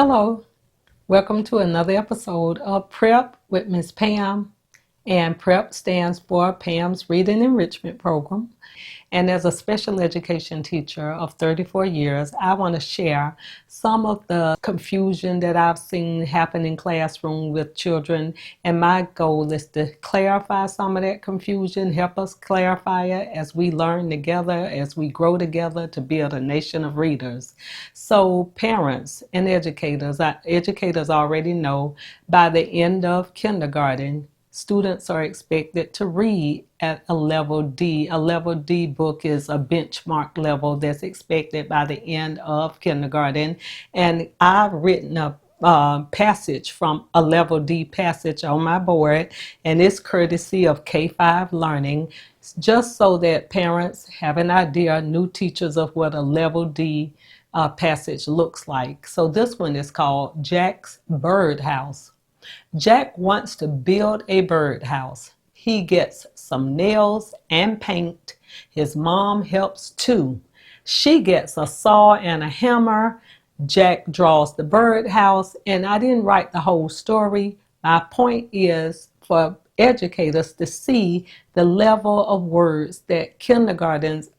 Hello, welcome to another episode of Prep with Miss Pam. And Prep stands for Pam's Reading Enrichment Program. And as a special education teacher of 34 years, I want to share some of the confusion that I've seen happen in classroom with children. And my goal is to clarify some of that confusion, help us clarify it as we learn together, as we grow together to build a nation of readers. So parents and educators already know by the end of kindergarten, students are expected to read at a level D. A level D book is a benchmark level that's expected by the end of kindergarten. And I've written a passage from a level D passage on my board, and it's courtesy of K5 Learning, just so that parents have an idea, new teachers, of what a level D passage looks like. So this one is called Jack's Birdhouse. Jack wants to build a birdhouse. He gets some nails and paint. His mom helps too. She gets a saw and a hammer. Jack draws the birdhouse, and I didn't write the whole story. My point is for educators to see the level of words that kindergartners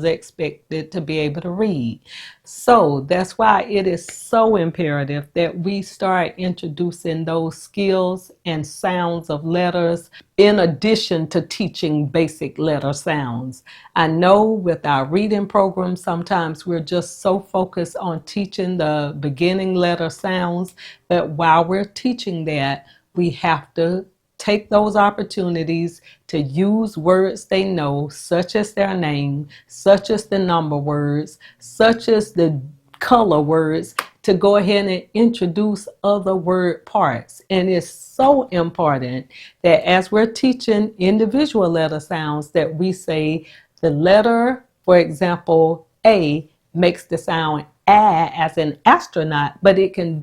are expected to be able to read. So that's why it is so imperative that we start introducing those skills and sounds of letters in addition to teaching basic letter sounds. I know with our reading program, sometimes we're just so focused on teaching the beginning letter sounds, but while we're teaching that, we have to take those opportunities to use words they know, such as their name, such as the number words, such as the color words, to go ahead and introduce other word parts. And it's so important that as we're teaching individual letter sounds, that we say the letter, for example, A makes the sound A as an astronaut, but it can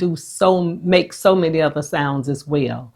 make so many other sounds as well.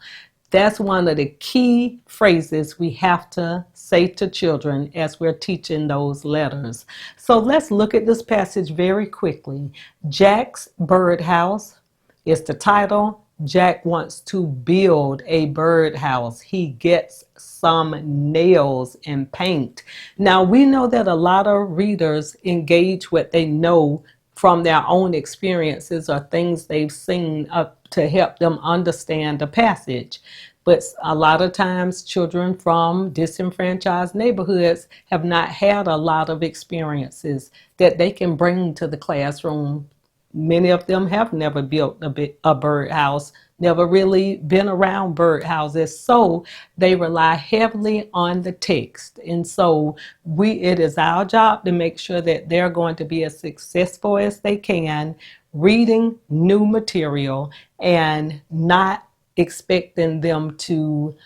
That's one of the key phrases we have to say to children as we're teaching those letters. So let's look at this passage very quickly. Jack's Birdhouse is the title. Jack wants to build a birdhouse. He gets some nails and paint. Now we know that a lot of readers engage what they know from their own experiences or things they've seen to help them understand the passage. But a lot of times children from disenfranchised neighborhoods have not had a lot of experiences that they can bring to the classroom. Many of them have never built a birdhouse, never really been around birdhouses, so they rely heavily on the text. And so it is our job to make sure that they're going to be as successful as they can reading new material and not expecting them to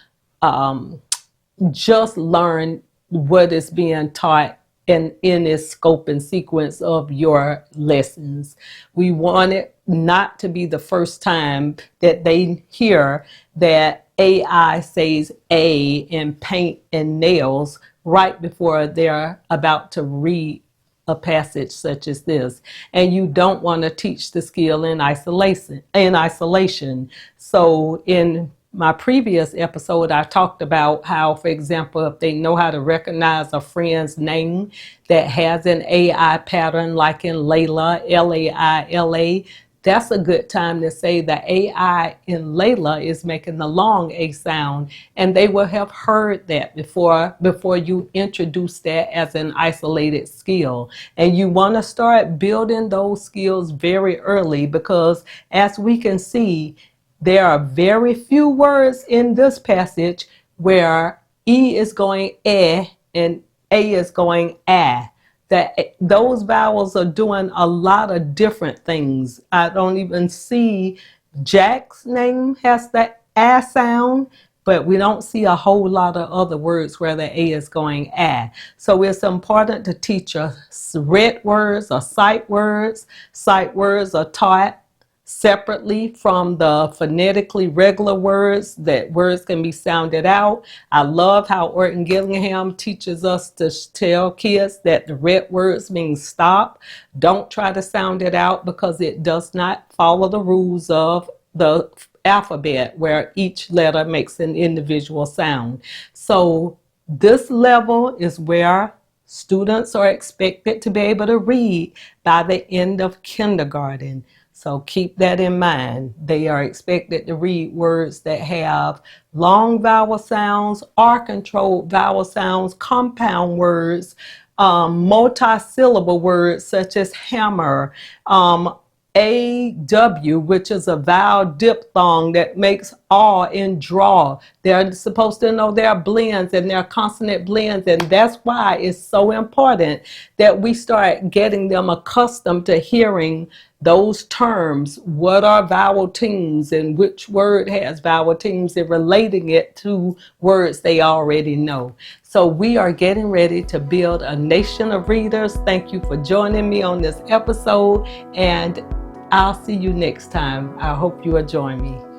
just learn what is being taught in its scope and sequence of your lessons. We want it not to be the first time that they hear that AI says A in paint and nails right before they're about to read a passage such as this. And you don't want to teach the skill in isolation. So in my previous episode, I talked about how, for example, if they know how to recognize a friend's name that has an AI pattern, like in Layla, Laila, that's a good time to say the AI in Layla is making the long A sound, and they will have heard that before you introduce that as an isolated skill. And you want to start building those skills very early, because as we can see, there are very few words in this passage where E is going and A is going ah. Those vowels are doing a lot of different things. I don't even see Jack's name has the ah sound, but we don't see a whole lot of other words where the A is going ah. So it's important to teach us read words or sight words. Sight words are taught. separately from the phonetically regular words, that words can be sounded out. I love how Orton Gillingham teaches us to tell kids that the red words mean stop. Don't try to sound it out because it does not follow the rules of the alphabet where each letter makes an individual sound. So this level is where students are expected to be able to read by the end of kindergarten. So keep that in mind. They are expected to read words that have long vowel sounds, or controlled vowel sounds, compound words, multi-syllable words such as hammer, AW, which is a vowel diphthong that makes awe in draw. They're supposed to know their blends and their consonant blends, and that's why it's so important that we start getting them accustomed to hearing those terms. What are vowel teams and which word has vowel teams, and relating it to words they already know. So we are getting ready to build a nation of readers. Thank you for joining me on this episode, and I'll see you next time. I hope you will join me.